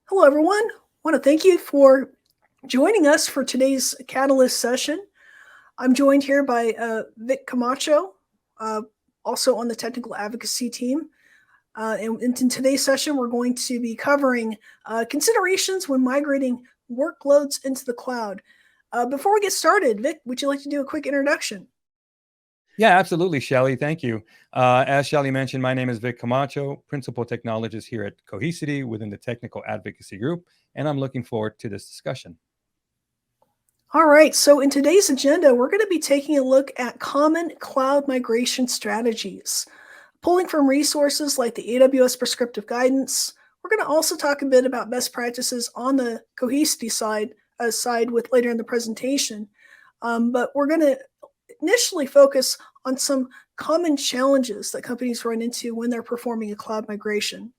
Hello, everyone. I want to thank you for joining us for today's Catalyst session. I'm joined here by Vic Camacho, uh, also on the technical advocacy team. And in today's session, we're going to be covering considerations when migrating workloads into the cloud. Before we get started, Vic, would you like to do a quick introduction? Yeah, absolutely, Shelly. Thank you. As Shelly mentioned, my name is Vic Camacho, Principal Technologist here at Cohesity within the Technical Advocacy Group, and I'm looking forward to this discussion. All right, so in today's agenda, we're going to be taking a look at common cloud migration strategies, pulling from resources like the AWS Prescriptive Guidance. We're going to also talk a bit about best practices on the Cohesity side with later in the presentation. But we're going to initially focus on some common challenges that companies run into when they're performing a cloud migration,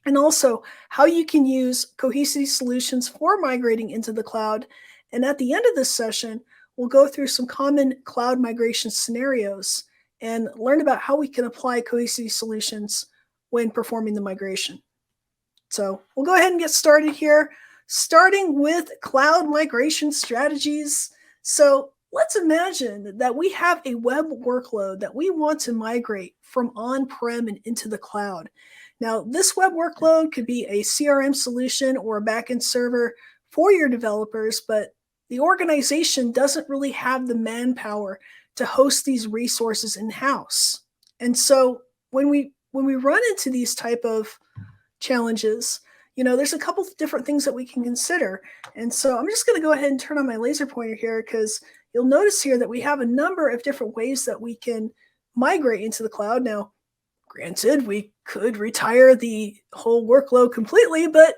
and also how you can use Cohesity solutions for migrating into the cloud. And at the end of this session, we'll go through some common cloud migration scenarios and learn about how we can apply Cohesity solutions when performing the migration. So we'll go ahead and get started here, starting with cloud migration strategies. So let's imagine that we have a web workload that we want to migrate from on-prem and into the cloud. Now, this web workload could be a CRM solution or a backend server for your developers, but the organization doesn't really have the manpower to host these resources in-house. And so when we run into these type of challenges, there's a couple of different things that we can consider. And so I'm just going to go ahead and turn on my laser pointer here, because you'll notice here that we have a number of different ways that we can migrate into the cloud. Now, granted, we could retire the whole workload completely, but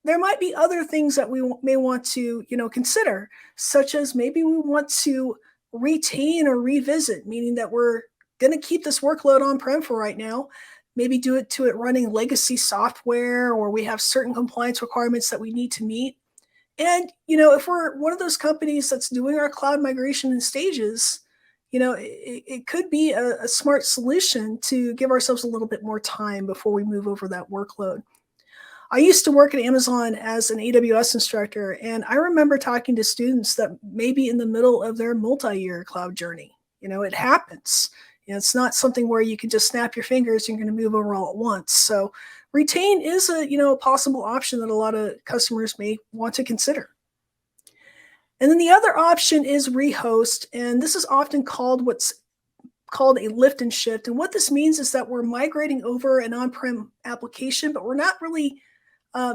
there might be other things that we may want to consider, such as maybe we want to retain or revisit, meaning that we're going to keep this workload on-prem for right now, maybe do it to it running legacy software, or we have certain compliance requirements that we need to meet. And if we're one of those companies that's doing our cloud migration in stages, it could be a smart solution to give ourselves a little bit more time before we move over that workload. I used to work at Amazon as an AWS instructor, and I remember talking to students that may be in the middle of their multi-year cloud journey. It happens. It's not something where you can just snap your fingers and you're going to move over all at once. So retain is a possible option that a lot of customers may want to consider. And then the other option is rehost, and this is often called what's called a lift and shift. And what this means is that we're migrating over an on-prem application, but we're not really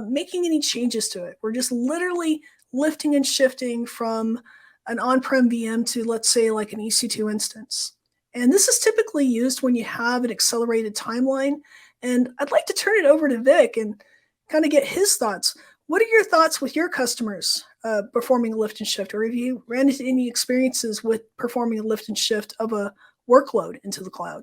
making any changes to it. We're just literally lifting and shifting from an on-prem VM to, let's say, like an EC2 instance. And this is typically used when you have an accelerated timeline. And I'd like to turn it over to Vic and kind of get his thoughts. What are your thoughts with your customers performing a lift and shift? Or have you ran into any experiences with performing a lift and shift of a workload into the cloud?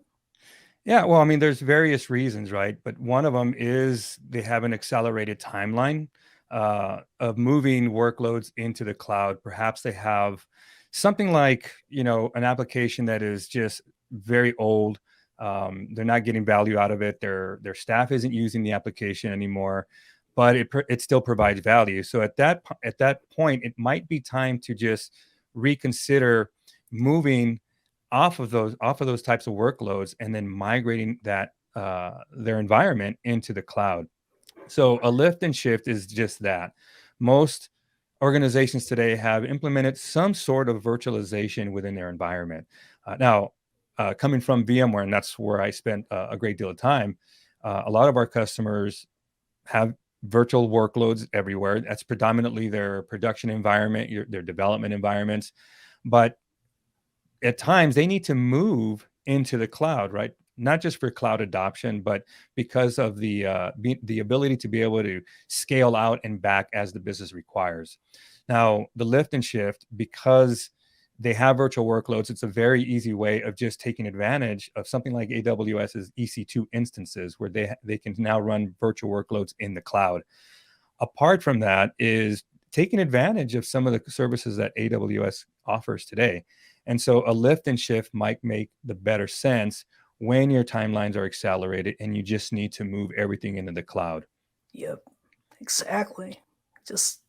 Yeah, well, I mean, there's various reasons, right? But one of them is they have an accelerated timeline of moving workloads into the cloud. Perhaps they have something like, an application that is just very old. They're not getting value out of it. Their staff isn't using the application anymore, but it still provides value. So at that point, it might be time to just reconsider moving off of those types of workloads and then migrating their environment into the cloud. So a lift and shift is just that. Most organizations today have implemented some sort of virtualization within their environment. Coming from VMware, and that's where I spent a great deal of time, a lot of our customers have virtual workloads everywhere. That's predominantly their production environment, their development environments. But at times they need to move into the cloud, right? Not just for cloud adoption, but because of the ability to be able to scale out and back as the business requires. Now, the lift and shift, because they have virtual workloads, it's a very easy way of just taking advantage of something like AWS's EC2 instances, where they can now run virtual workloads in the cloud. Apart from that is taking advantage of some of the services that AWS offers today. And so a lift and shift might make the better sense when your timelines are accelerated and you just need to move everything into the cloud. Yep. Exactly. Just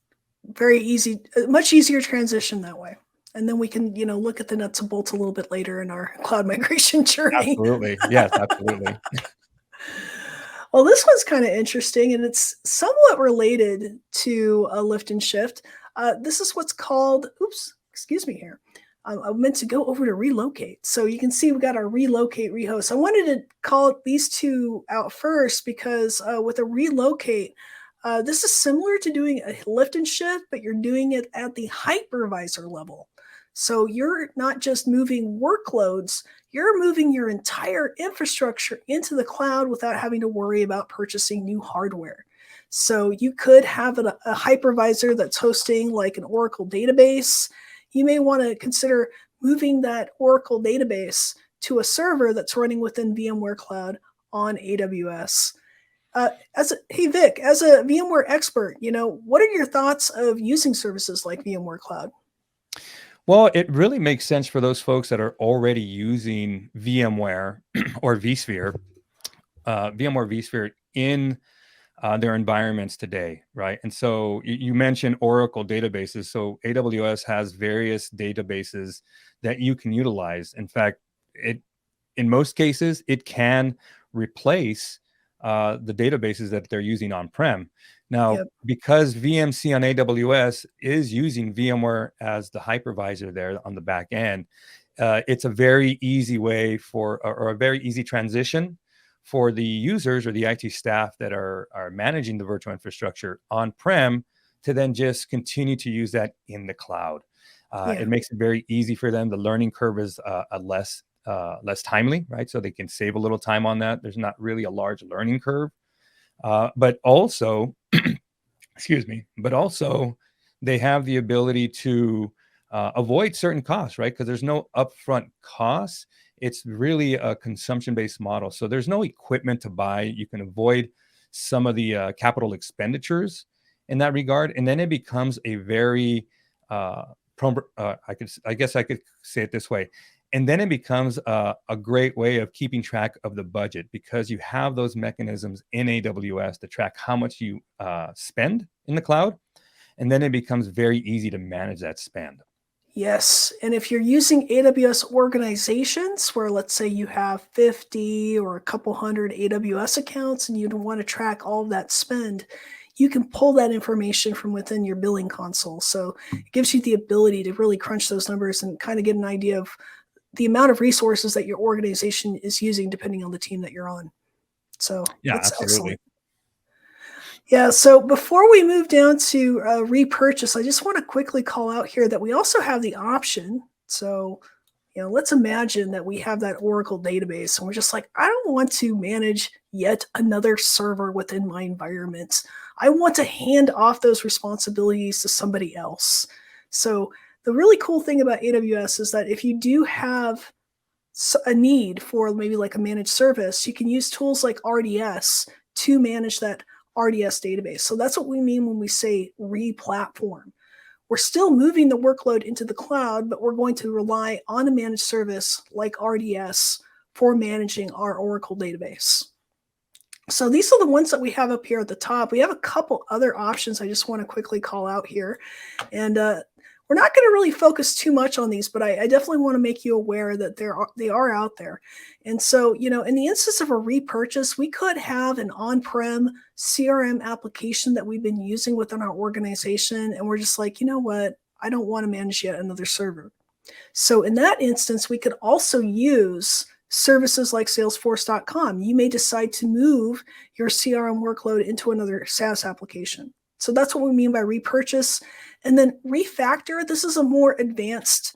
very easy, much easier transition that way. And then we can, look at the nuts and bolts a little bit later in our cloud migration journey. Absolutely. Yes, absolutely. Well, this one's kind of interesting, and it's somewhat related to a lift and shift. This is what's called, oops, excuse me here. I meant to go over to relocate. So you can see we got our relocate, rehost. I wanted to call these two out first because with a relocate, this is similar to doing a lift and shift, but you're doing it at the hypervisor level. So you're not just moving workloads, you're moving your entire infrastructure into the cloud without having to worry about purchasing new hardware. So you could have a hypervisor that's hosting like an Oracle database. You may want to consider moving that Oracle database to a server that's running within VMware Cloud on AWS. Hey Vic, as a VMware expert, what are your thoughts of using services like VMware Cloud? Well, it really makes sense for those folks that are already using VMware or vSphere, VMware vSphere in their environments today, right? And so you mentioned Oracle databases. So AWS has various databases that you can utilize. In fact, in most cases, it can replace the databases that they're using on-prem. Now, Yep. because VMC on AWS is using VMware as the hypervisor there on the back end, it's a very easy way or a very easy transition for the users or the IT staff that are managing the virtual infrastructure on-prem to then just continue to use that in the cloud. Yeah. It makes it very easy for them. The learning curve is less timely, right? So they can save a little time on that. There's not really a large learning curve, but also, excuse me, but also they have the ability to avoid certain costs, right? Because there's no upfront costs. It's really a consumption-based model. So there's no equipment to buy. You can avoid some of the capital expenditures in that regard, and then it becomes a very I guess I could say it this way. And then it becomes a great way of keeping track of the budget because you have those mechanisms in AWS to track how much you spend in the cloud. And then it becomes very easy to manage that spend. Yes. And if you're using AWS organizations where let's say you have 50 or a couple hundred AWS accounts and you don't want to track all of that spend, you can pull that information from within your billing console. So it gives you the ability to really crunch those numbers and kind of get an idea of the amount of resources that your organization is using depending on the team that you're on. So Yeah, it's absolutely. excellent. Yeah, so before we move down to repurchase, I just want to quickly call out here that we also have the option. So, let's imagine that we have that Oracle database and we're just like, I don't want to manage yet another server within my environment. I want to hand off those responsibilities to somebody else. So, the really cool thing about AWS is that if you do have a need for maybe like a managed service, you can use tools like RDS to manage that RDS database. So that's what we mean when we say re-platform. We're still moving the workload into the cloud, but we're going to rely on a managed service like RDS for managing our Oracle database. So these are the ones that we have up here at the top. We have a couple other options I just want to quickly call out here. And we're not going to really focus too much on these, but I definitely want to make you aware that they are out there. And so, in the instance of a repurchase, we could have an on-prem CRM application that we've been using within our organization, and we're just like, you know what? I don't want to manage yet another server. So in that instance, we could also use services like Salesforce.com. You may decide to move your CRM workload into another SaaS application. So that's what we mean by repurchase. And then refactor, this is a more advanced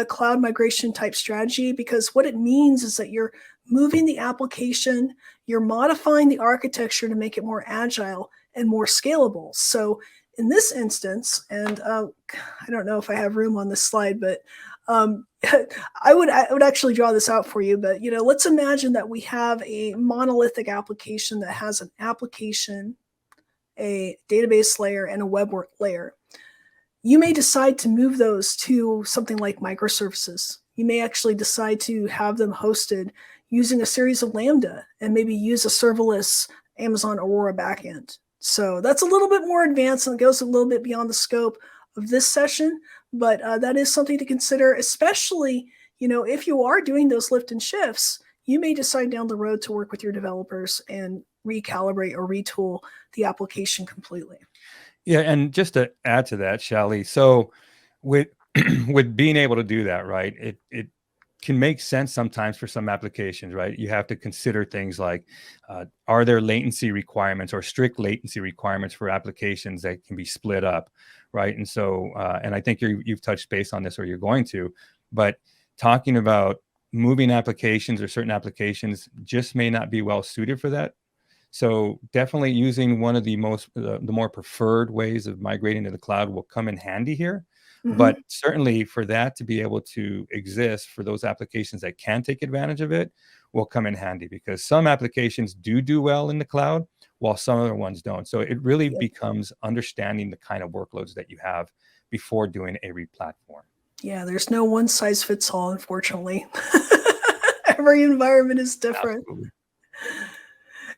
cloud migration type strategy because what it means is that you're moving the application, you're modifying the architecture to make it more agile and more scalable. So in this instance, and I don't know if I have room on this slide, but I would actually draw this out for you. But let's imagine that we have a monolithic application that has an application, a database layer, and a web layer. You may decide to move those to something like microservices. You may actually decide to have them hosted using a series of Lambda and maybe use a serverless Amazon Aurora backend. So that's a little bit more advanced and goes a little bit beyond the scope of this session, but that is something to consider, especially, if you are doing those lift and shifts, you may decide down the road to work with your developers and recalibrate or retool the application completely. Yeah, and just to add to that, Shelly, so with with being able to do that, right? It can make sense sometimes for some applications, right? You have to consider things like, are there latency requirements or strict latency requirements for applications that can be split up, right? And so, and I think you've touched base on this, or you're going to, but talking about moving applications or certain applications just may not be well suited for that. So definitely using one of the more preferred ways of migrating to the cloud will come in handy here. Mm-hmm. But certainly for that to be able to exist for those applications that can take advantage of it will come in handy, because some applications do well in the cloud while some other ones don't. So it really Yep. becomes understanding the kind of workloads that you have before doing a replatform. Yeah, there's no one size fits all, unfortunately. Every environment is different. Absolutely.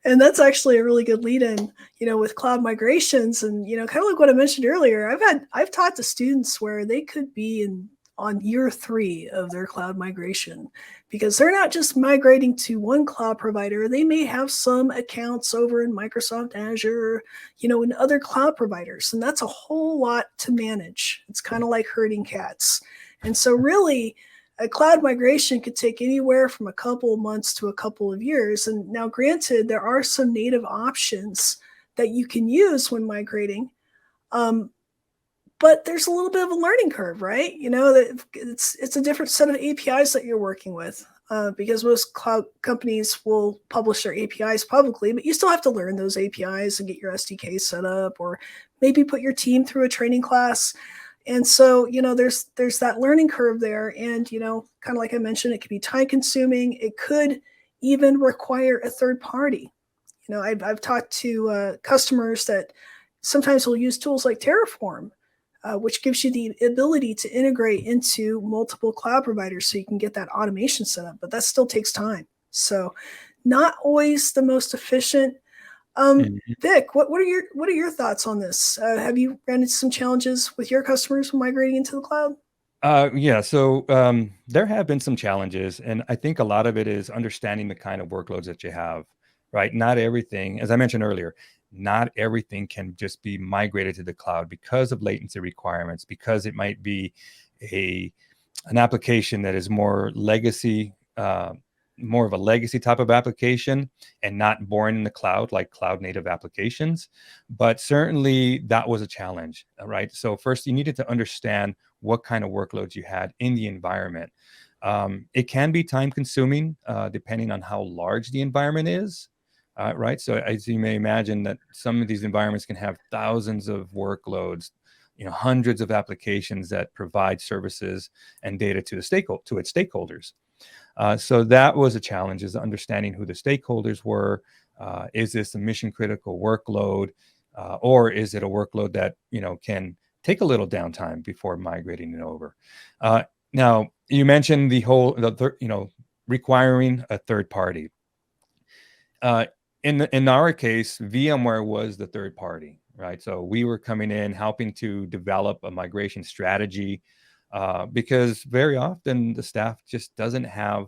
And that's actually a really good lead in, with cloud migrations. And, kind of like what I mentioned earlier, I've taught to students where they could be on year 3 of their cloud migration, because they're not just migrating to one cloud provider. They may have some accounts over in Microsoft Azure, and other cloud providers. And that's a whole lot to manage. It's kind of like herding cats. And so really, a cloud migration could take anywhere from a couple of months to a couple of years. And now, granted, there are some native options that you can use when migrating, but there's a little bit of a learning curve, right? That it's a different set of APIs that you're working with, because most cloud companies will publish their APIs publicly, but you still have to learn those APIs and get your SDK set up, or maybe put your team through a training class. And so, there's that learning curve there. And, kind of like I mentioned, it could be time consuming. It could even require a third party. I've talked to customers that sometimes will use tools like Terraform, which gives you the ability to integrate into multiple cloud providers so you can get that automation set up. But that still takes time. So, not always the most efficient. Mhm. Vic, what are your thoughts on this? Have you ran into some challenges with your customers when migrating into the cloud? Yeah, so there have been some challenges, and I think a lot of it is understanding the kind of workloads that you have, right? Not everything, as I mentioned earlier, not everything can just be migrated to the cloud because of latency requirements, because it might be a an application that is more of a legacy type of application and not born in the cloud like cloud native applications. But certainly that was a challenge, right? So first you needed to understand what kind of workloads you had in the environment. It can be time consuming depending on how large the environment is. Right. So as you may imagine, that some of these environments can have thousands of workloads, hundreds of applications that provide services and data to its stakeholders. So that was a challenge, is understanding who the stakeholders were. Is this a mission critical workload, or is it a workload that can take a little downtime before migrating it over? Now you mentioned requiring a third party. In our case, VMware was the third party, right? So we were coming in helping to develop a migration strategy, because very often the staff just doesn't have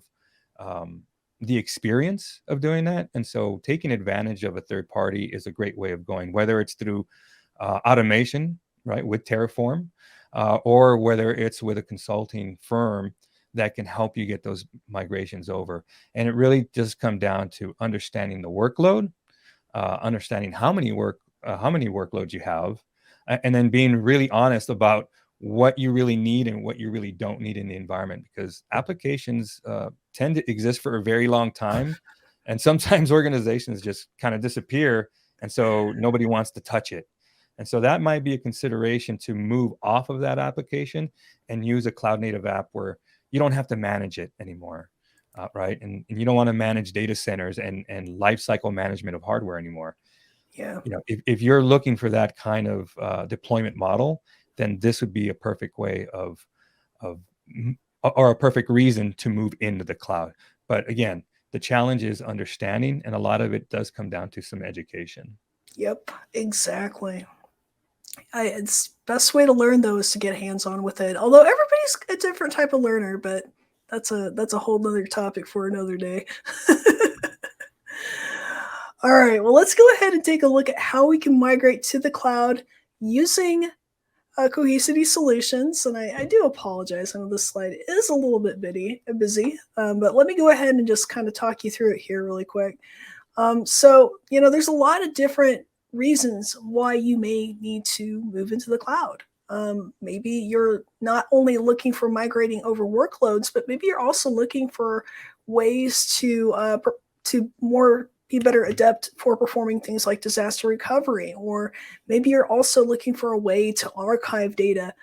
um, the experience of doing that, and so taking advantage of a third party is a great way of going, whether it's through automation, right, with Terraform, or whether it's with a consulting firm that can help you get those migrations over. And it really does come down to understanding the workload, understanding how many workloads you have, and then being really honest about what you really need and what you really don't need in the environment, because applications tend to exist for a very long time, and sometimes organizations just kind of disappear, and so nobody wants to touch it. And so that might be a consideration to move off of that application and use a cloud native app where you don't have to manage it anymore, right? And you don't want to manage data centers and lifecycle management of hardware anymore. Yeah. If you're looking for that kind of deployment model, then this would be a perfect way of or a perfect reason to move into the cloud. But again, the challenge is understanding, and a lot of it does come down to some education. Yep, exactly. It's best way to learn though is to get hands on with it. Although everybody's a different type of learner, but that's a whole nother topic for another day. All right, well, let's go ahead and take a look at how we can migrate to the cloud using Cohesity solutions. And I do apologize. I know this slide is a little bit busy, but let me go ahead and just kind of talk you through it here really quick. There's a lot of different reasons why you may need to move into the cloud. Maybe you're not only looking for migrating over workloads, but maybe you're also looking for ways to more be better adept for performing things like disaster recovery, or maybe you're also looking for a way to archive data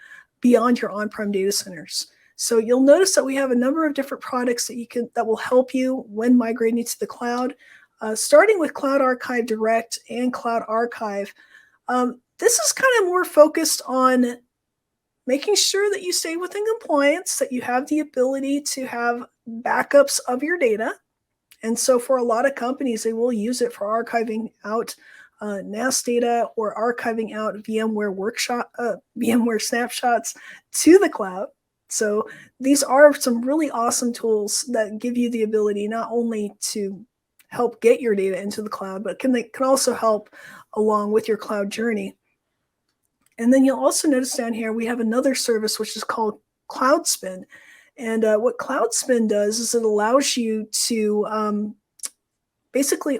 beyond your on-prem data centers. So you'll notice that we have a number of different products that will help you when migrating to the cloud. Starting with Cloud Archive Direct and Cloud Archive, this is kind of more focused on making sure that you stay within compliance, that you have the ability to have backups of your data. And so for a lot of companies, they will use it for archiving out NAS data or archiving out VMware snapshots to the cloud. So these are some really awesome tools that give you the ability not only to help get your data into the cloud, but they can also help along with your cloud journey. And then you'll also notice down here, we have another service which is called CloudSpin. And what CloudSpin does is it allows you to basically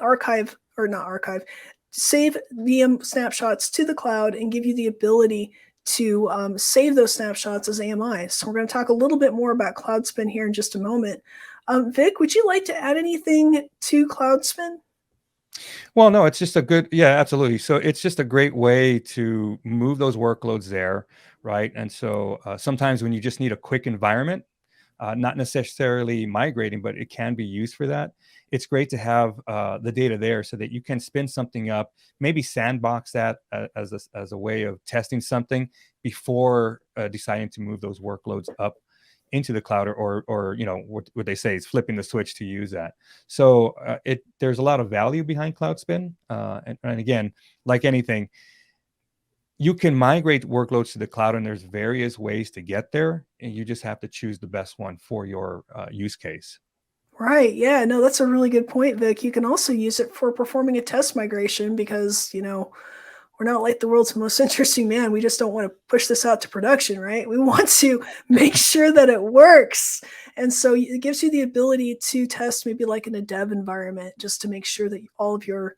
save VM snapshots to the cloud and give you the ability to save those snapshots as AMI. So we're going to talk a little bit more about CloudSpin here in just a moment. Vic, would you like to add anything to CloudSpin? Well, no, it's just yeah, absolutely. So it's just a great way to move those workloads there, right? And so sometimes when you just need a quick environment, not necessarily migrating, but it can be used for that. It's great to have the data there so that you can spin something up, maybe sandbox that as a way of testing something before deciding to move those workloads up into the cloud, or what they say is flipping the switch to use that. So there's a lot of value behind CloudSpin, and again, like anything, you can migrate workloads to the cloud, and there's various ways to get there, and you just have to choose the best one for your use case. Right. Yeah. No, that's a really good point, Vic. You can also use it for performing a test migration because, we're not like the world's most interesting man. We just don't want to push this out to production, right? We want to make sure that it works. And so it gives you the ability to test maybe like in a dev environment just to make sure that all of your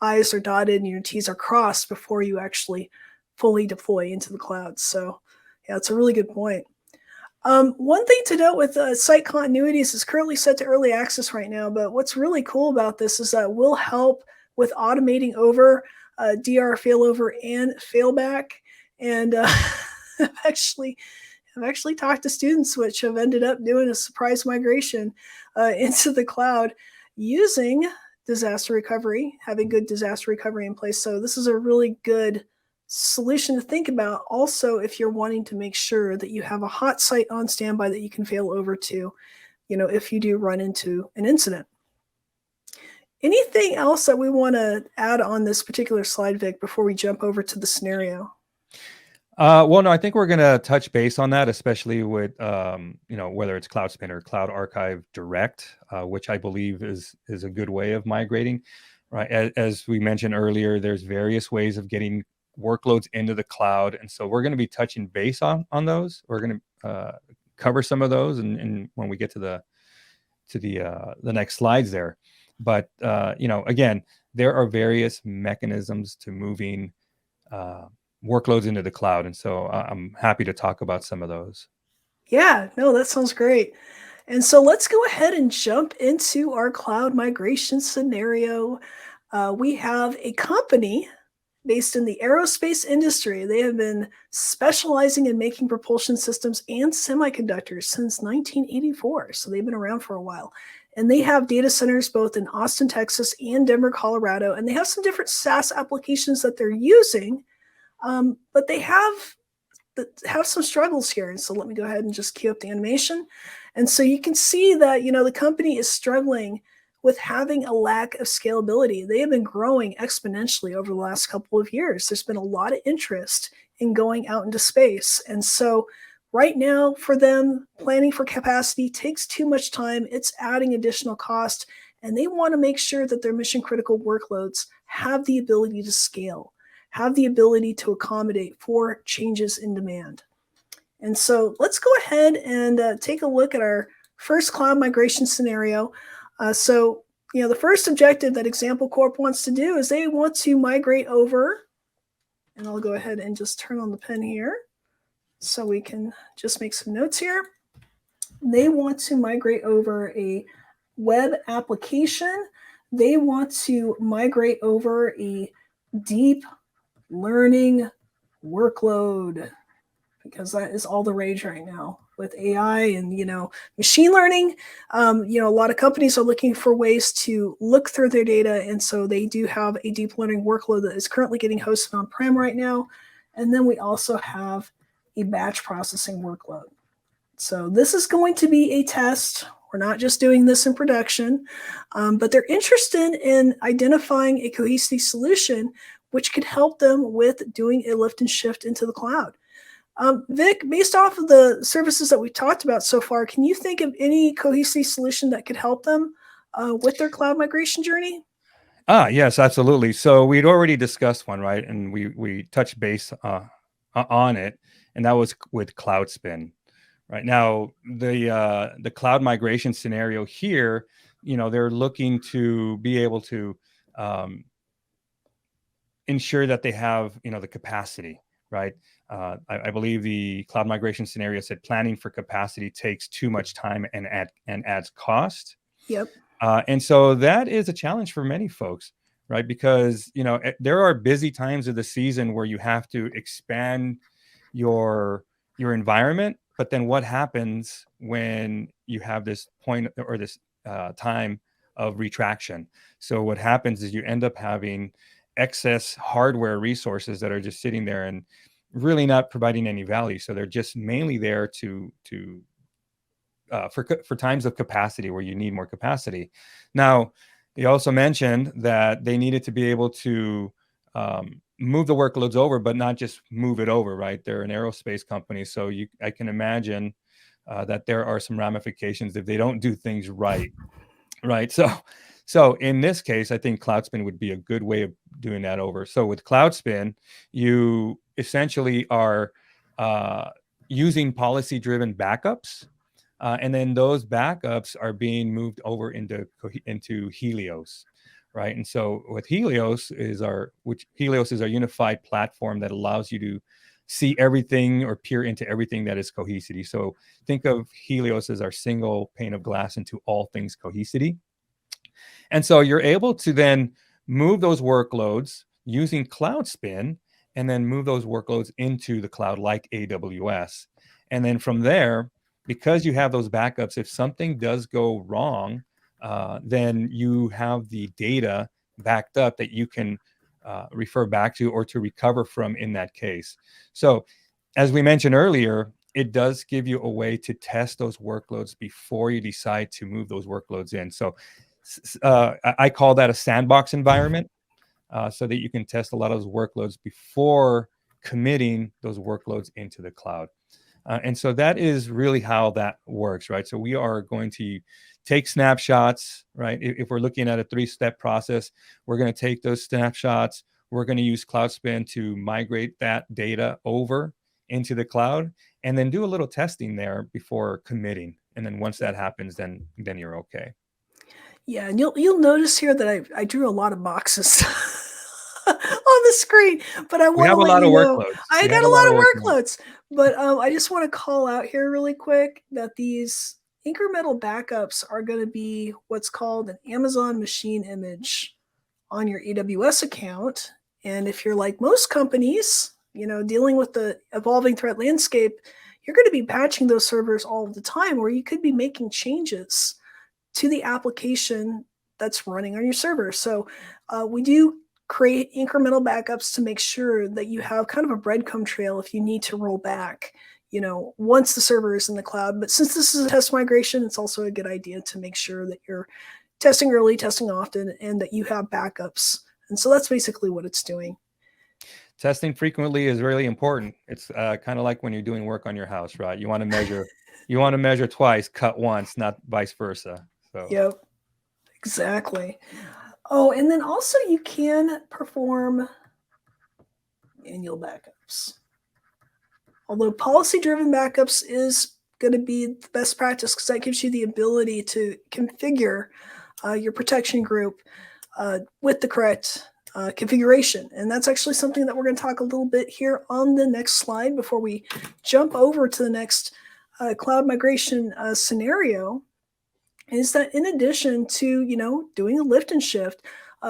I's are dotted and your T's are crossed before you actually fully deploy into the cloud. So, yeah, it's a really good point. One thing to note with site continuity is it's currently set to early access right now, but what's really cool about this is that we'll help with automating over DR failover and failback. And I've actually I've actually talked to students which have ended up doing a surprise migration into the cloud using disaster recovery, having good disaster recovery in place. So this is a really good solution to think about. Also, if you're wanting to make sure that you have a hot site on standby that you can fail over to, if you do run into an incident. Anything else that we want to add on this particular slide, Vic, before we jump over to the scenario? Well, no, I think we're going to touch base on that, especially with whether it's CloudSpin or Cloud Archive Direct, which I believe is a good way of migrating. Right, as we mentioned earlier, there's various ways of getting workloads into the cloud, and so we're going to be touching base on those. We're going to cover some of those, and when we get to the next slides there. But again, there are various mechanisms to moving workloads into the cloud, and so I'm happy to talk about some of those. Yeah, no, that sounds great. And so let's go ahead and jump into our cloud migration scenario. We have a company based in the aerospace industry. They have been specializing in making propulsion systems and semiconductors since 1984. So they've been around for a while. And they have data centers both in Austin, Texas and Denver, Colorado. And they have some different SaaS applications that they're using, but they have some struggles here. And so let me go ahead and just cue up the animation. And so you can see that, the company is struggling with having a lack of scalability. They have been growing exponentially over the last couple of years. There's been a lot of interest in going out into space. And so right now for them, planning for capacity takes too much time. It's adding additional cost, and they want to make sure that their mission critical workloads have the ability to scale, have the ability to accommodate for changes in demand. And so let's go ahead and take a look at our first cloud migration scenario. The first objective that Example Corp wants to do is they want to migrate over, and I'll go ahead and just turn on the pen here so we can just make some notes here. They want to migrate over a web application. They want to migrate over a deep learning workload, because that is all the rage right now with AI and machine learning. A lot of companies are looking for ways to look through their data, and so they do have a deep learning workload that is currently getting hosted on-prem right now. And then we also have a batch processing workload. So this is going to be a test. We're not just doing this in production, but they're interested in identifying a Cohesity solution which could help them with doing a lift and shift into the cloud. Vic, based off of the services that we talked about so far, can you think of any Cohesity solution that could help them with their cloud migration journey? Yes, absolutely. So we'd already discussed one, right? And we touched base on it, and that was with CloudSpin. Right now, the cloud migration scenario here, they're looking to be able to ensure that they have, the capacity, right? I believe the cloud migration scenario said planning for capacity takes too much time and adds cost. Yep. And so that is a challenge for many folks, right? Because there are busy times of the season where you have to expand your environment, but then what happens when you have this point or this time of retraction? So what happens is you end up having excess hardware resources that are just sitting there and really not providing any value. So they're just mainly there for times of capacity where you need more capacity. Now, they also mentioned that they needed to be able to move the workloads over, but not just move it over, right? They're an aerospace company, so I can imagine that there are some ramifications if they don't do things right, right? So in this case, I think CloudSpin would be a good way of doing that over. So with CloudSpin, you essentially are using policy-driven backups, and then those backups are being moved over into Helios, right? And so with Helios is our unified platform that allows you to see everything or peer into everything that is Cohesity. So think of Helios as our single pane of glass into all things Cohesity. And so you're able to then move those workloads using CloudSpin and then move those workloads into the cloud like AWS. And then from there, because you have those backups, if something does go wrong, then you have the data backed up that you can refer back to or to recover from in that case. So as we mentioned earlier, it does give you a way to test those workloads before you decide to move those workloads in. So I call that a sandbox environment, so that you can test a lot of those workloads before committing those workloads into the cloud. And so that is really how that works, right? So we are going to take snapshots, right? If we're looking at a 3-step process, we're going to take those snapshots. We're going to use CloudSpin to migrate that data over into the cloud and then do a little testing there before committing. And then once that happens, then you're okay. Yeah, and you'll notice here that I drew a lot of boxes on the screen, but I We want have to a let lot you of know workloads. I We got have a a lot lot of of workloads. workloads. But I just want to call out here really quick that these incremental backups are going to be what's called an Amazon machine image on your AWS account. And if you're like most companies, dealing with the evolving threat landscape, you're going to be patching those servers all the time, or you could be making changes to the application that's running on your server. So we do create incremental backups to make sure that you have kind of a breadcrumb trail if you need to roll back, once the server is in the cloud. But since this is a test migration, it's also a good idea to make sure that you're testing early, testing often, and that you have backups. And so that's basically what it's doing. Testing frequently is really important. It's kind of like when you're doing work on your house, right? You want to measure twice, cut once, not vice versa. So Yep, exactly. Oh, and then also you can perform manual backups. Although policy-driven backups is going to be the best practice because that gives you the ability to configure your protection group with the correct configuration. And that's actually something that we're going to talk a little bit here on the next slide before we jump over to the next cloud migration scenario, is that in addition to, doing a lift and shift,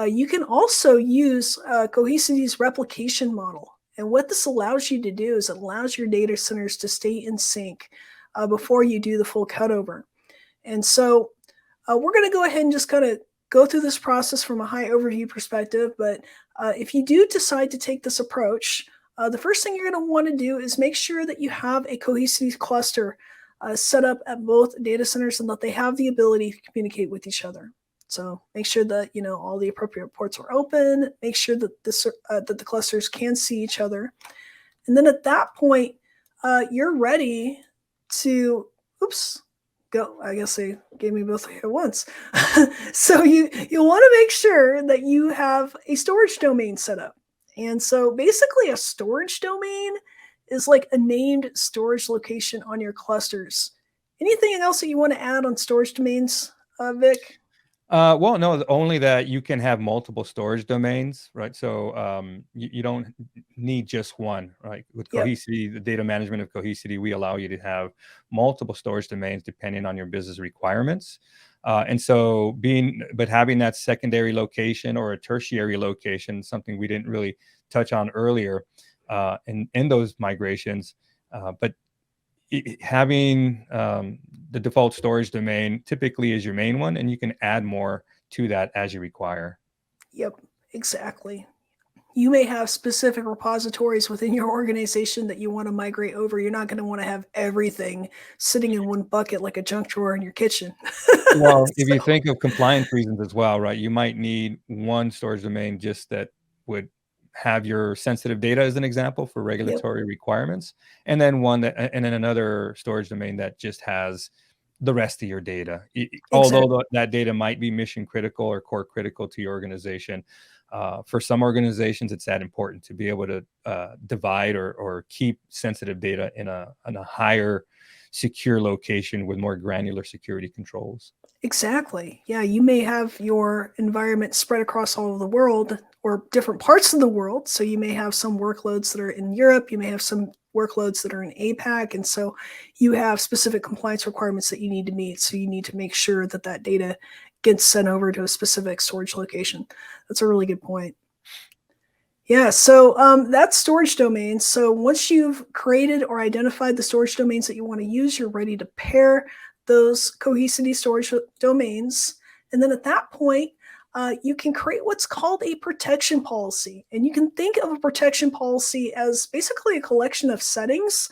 you can also use Cohesity's replication model. And what this allows you to do is it allows your data centers to stay in sync before you do the full cutover. And so we're going to go ahead and just kind of go through this process from a high overview perspective. But if you do decide to take this approach, the first thing you're going to want to do is make sure that you have a Cohesity cluster set up at both data centers and that they have the ability to communicate with each other. So make sure that all the appropriate ports are open. Make sure that the clusters can see each other, and then at that point, you're ready to. Oops. Go. I guess they gave me both at once. So you'll want to make sure that you have a storage domain set up. And so basically a storage domain is like a named storage location on your clusters. Anything else that you want to add on storage domains, Vic? well, no, only that you can have multiple storage domains, right? So you don't need just one, right? With Yep. Cohesity, the data management of Cohesity, we allow you to have multiple storage domains depending on your business requirements. And so having that secondary location or a tertiary location, something we didn't really touch on earlier in those migrations, but having the default storage domain typically is your main one, and you can add more to that as you require. Yep, exactly. You may have specific repositories within your organization that you want to migrate over. You're not going to want to have everything sitting in one bucket like a junk drawer in your kitchen. Well, if you think of compliance reasons as well, right, you might need one storage domain just that would have your sensitive data as an example for regulatory requirements, and then and then another storage domain that just has the rest of your data. Although that data might be mission critical or core critical to your organization, for some organizations, it's that important to be able to divide or keep sensitive data in a higher secure location with more granular security controls. Exactly. Yeah, you may have your environment spread across all of the world or different parts of the world. So you may have some workloads that are in Europe, you may have some workloads that are in APAC, and so you have specific compliance requirements that you need to meet. So you need to make sure that that data gets sent over to a specific storage location. That's a really good point. Yeah, so that's storage domains. So once you've created or identified the storage domains that you want to use, you're ready to pair those Cohesity storage domains. And then at that point, you can create what's called a protection policy. And you can think of a protection policy as basically a collection of settings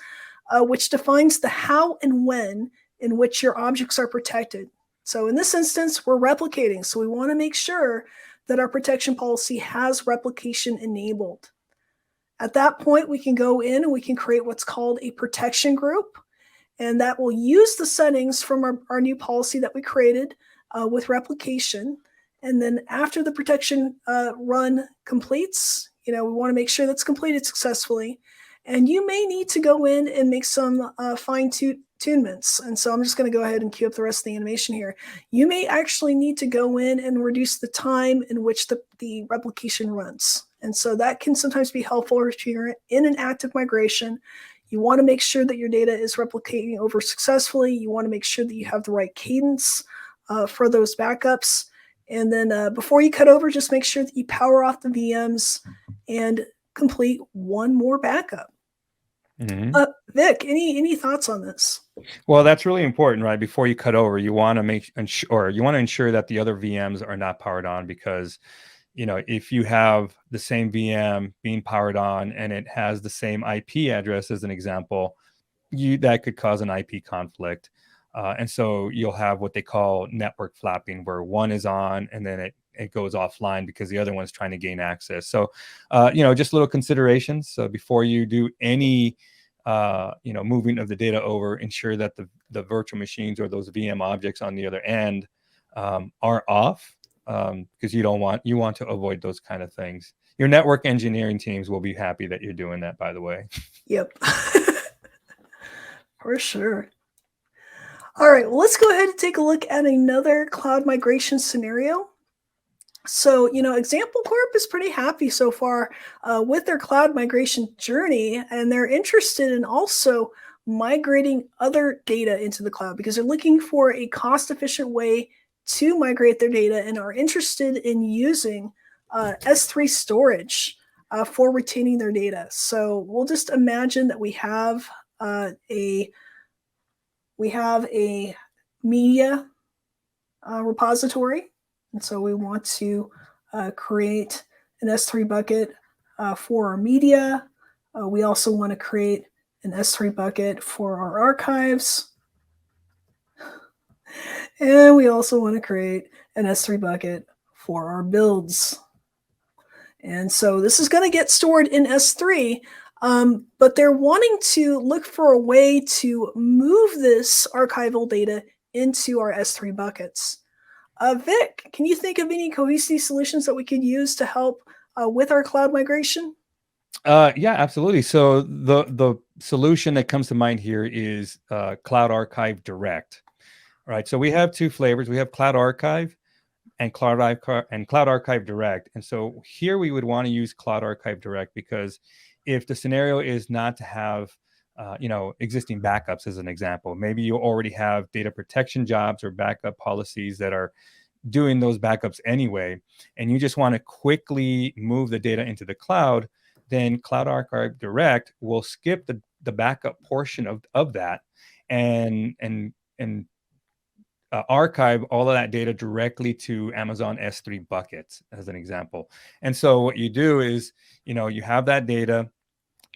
which defines the how and when in which your objects are protected. So in this instance, we're replicating. So we want to make sure that our protection policy has replication enabled. At that point, we can go in and we can create what's called a protection group. And that will use the settings from our new policy that we created with replication. And then after the protection run completes, we want to make sure that's completed successfully. And you may need to go in and make some fine tunements. And so I'm just going to go ahead and cue up the rest of the animation here. You may actually need to go in and reduce the time in which the replication runs. And so that can sometimes be helpful if you're in an active migration. You want to make sure that your data is replicating over successfully. You want to make sure that you have the right cadence for those backups. And then before you cut over, just make sure that you power off the VMs and complete one more backup. Mm-hmm. Vic, any thoughts on this? Well, that's really important, right? Before you cut over, you want to ensure that the other VMs are not powered on, because if you have the same VM being powered on and it has the same IP address as an example, that could cause an IP conflict. And so you'll have what they call network flapping, where one is on and then it goes offline because the other one's trying to gain access. So, just little considerations. So before you do any, moving of the data over, ensure that the virtual machines or those VM objects on the other end are off, because you want to avoid those kind of things. Your network engineering teams will be happy that you're doing that, by the way. Yep. For sure. All right, well, let's go ahead and take a look at another cloud migration scenario. So, Example Corp is pretty happy so far with their cloud migration journey, and they're interested in also migrating other data into the cloud because they're looking for a cost efficient way to migrate their data and are interested in using S3 storage for retaining their data. So we'll just imagine that we have a media repository. And so we want to create an S3 bucket for our media. We also want to create an S3 bucket for our archives. And we also want to create an S3 bucket for our builds. And so this is going to get stored in S3, but they're wanting to look for a way to move this archival data into our S3 buckets. Vic, can you think of any Cohesity solutions that we could use to help with our cloud migration? Yeah, absolutely. So the solution that comes to mind here is Cloud Archive Direct. Right. So we have two flavors. We have Cloud Archive and Cloud Archive Direct. And so here we would want to use Cloud Archive Direct because if the scenario is not to have existing backups, as an example, maybe you already have data protection jobs or backup policies that are doing those backups anyway, and you just want to quickly move the data into the cloud, then Cloud Archive Direct will skip the backup portion of that and archive all of that data directly to Amazon S3 buckets, as an example. And so what you do is, you have that data,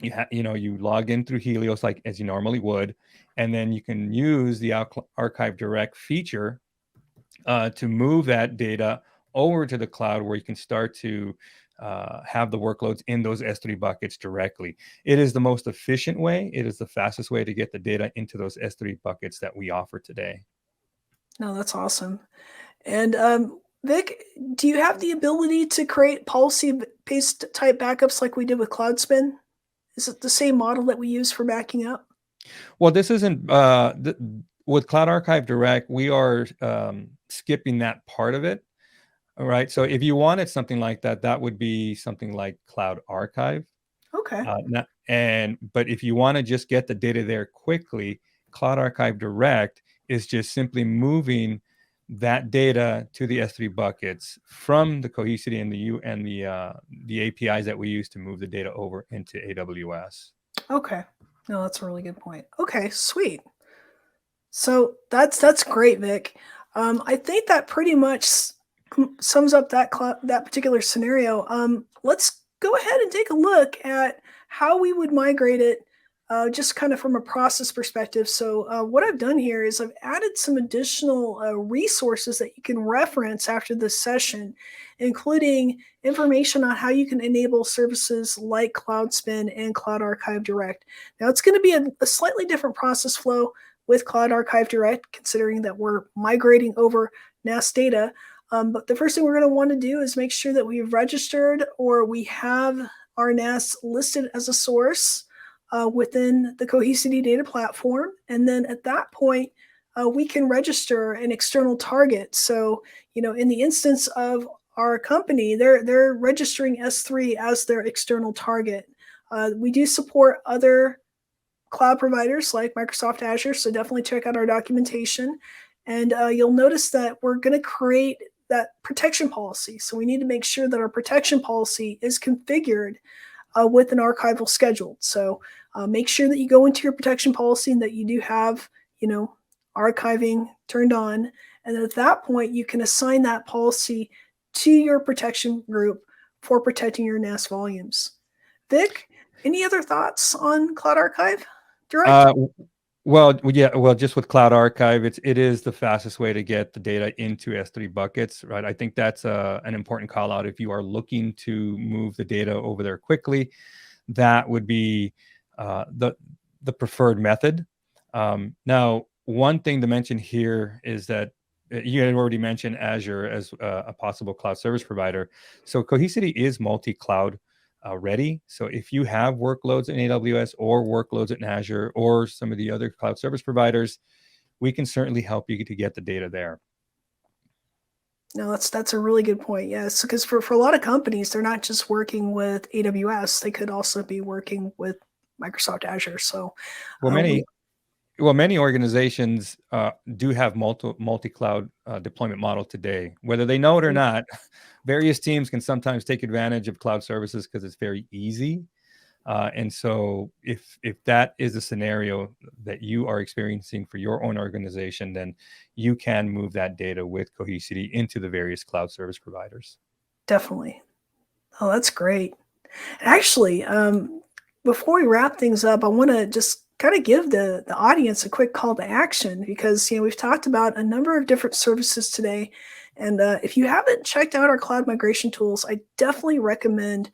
you log in through Helios like as you normally would, and then you can use the Archive Direct feature to move that data over to the cloud, where you can start to have the workloads in those S3 buckets directly. It is the most efficient way. It is the fastest way to get the data into those S3 buckets that we offer today. No, that's awesome. And Vic, do you have the ability to create policy-based type backups like we did with CloudSpin? Is it the same model that we use for backing up? Well, this isn't with Cloud Archive Direct. We are skipping that part of it. All right. So if you wanted something like that, that would be something like Cloud Archive. Okay. But if you want to just get the data there quickly, Cloud Archive Direct is just simply moving that data to the S3 buckets from the Cohesity and the APIs that we use to move the data over into AWS. Okay. No, that's a really good point. Okay, sweet. So that's great, Vic. I think that pretty much sums up that particular scenario. Let's go ahead and take a look at how we would migrate it, just kind of from a process perspective. So what I've done here is I've added some additional resources that you can reference after this session, including information on how you can enable services like CloudSpin and Cloud Archive Direct. Now, it's going to be a slightly different process flow with Cloud Archive Direct, considering that we're migrating over NAS data. But the first thing we're going to want to do is make sure that we've registered or we have our NAS listed as a source within the Cohesity data platform. And then at that point, we can register an external target. So, in the instance of our company, they're registering S3 as their external target. We do support other cloud providers like Microsoft Azure, so definitely check out our documentation. And you'll notice that we're going to create that protection policy. So we need to make sure that our protection policy is configured with an archival scheduled. So make sure that you go into your protection policy and that you do have, archiving turned on. And then at that point, you can assign that policy to your protection group for protecting your NAS volumes. Vic, any other thoughts on Cloud Archive Direct? Well, yeah, well, just with Cloud Archive, it is the fastest way to get the data into S3 buckets, right? I think that's an important call out if you are looking to move the data over there quickly. That would be the preferred method. Now, one thing to mention here is that you had already mentioned Azure as a possible cloud service provider. So Cohesity is multi-cloud ready. So if you have workloads in AWS or workloads in Azure or some of the other cloud service providers, we can certainly help you to get the data there. No, that's a really good point. Yes, because for a lot of companies, they're not just working with AWS; they could also be working with Microsoft Azure. So, Well, we many organizations do have multi-cloud deployment model today. Whether they know it or not, various teams can sometimes take advantage of cloud services because it's very easy. And so if that is a scenario that you are experiencing for your own organization, then you can move that data with Cohesity into the various cloud service providers. definitely. Oh, that's great. Actually, before we wrap things up, I want to just kind of give the audience a quick call to action because we've talked about a number of different services today, and if you haven't checked out our cloud migration tools, I definitely recommend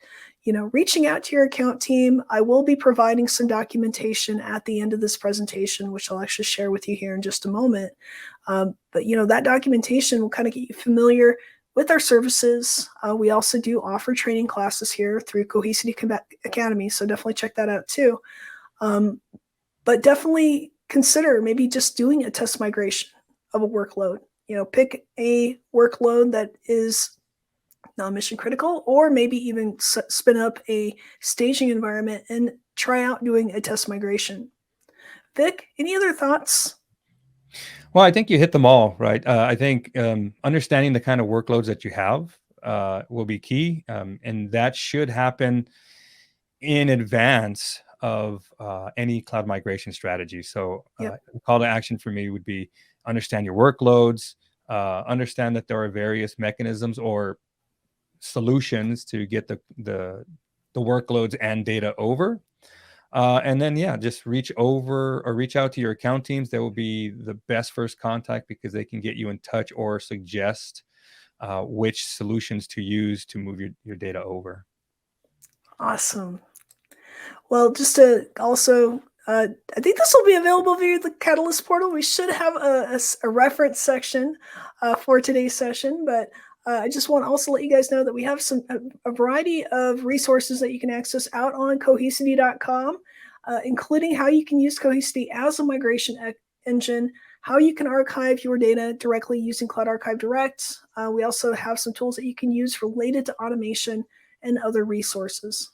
reaching out to your account team. I will be providing some documentation at the end of this presentation, which I'll actually share with you here in just a moment. But that documentation will kind of get you familiar with our services. We also do offer training classes here through Cohesity Academy, so definitely check that out too. But definitely consider maybe just doing a test migration of a workload. Pick a workload that is non-mission critical, or maybe even spin up a staging environment and try out doing a test migration. Vic, any other thoughts? Well, I think you hit them all, right? I think understanding the kind of workloads that you have will be key, and that should happen in advance of any cloud migration strategy. So, Yep. the call to action for me would be understand your workloads, understand that there are various mechanisms or solutions to get the workloads and data over. And then, yeah, just reach over or reach out to your account teams. That will be the best first contact because they can get you in touch or suggest which solutions to use to move your data over. Awesome. Well, just to also, I think this will be available via the Catalyst portal. We should have a reference section for today's session, but I just want to also let you guys know that we have a variety of resources that you can access out on cohesity.com, including how you can use Cohesity as a migration engine, how you can archive your data directly using Cloud Archive Direct. We also have some tools that you can use related to automation and other resources.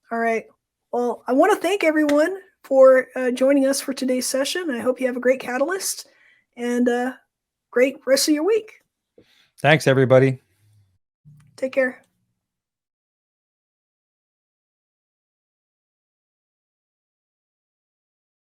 All right. Well, I want to thank everyone for joining us for today's session. I hope you have a great Catalyst and great rest of your week. Thanks, everybody. Take care.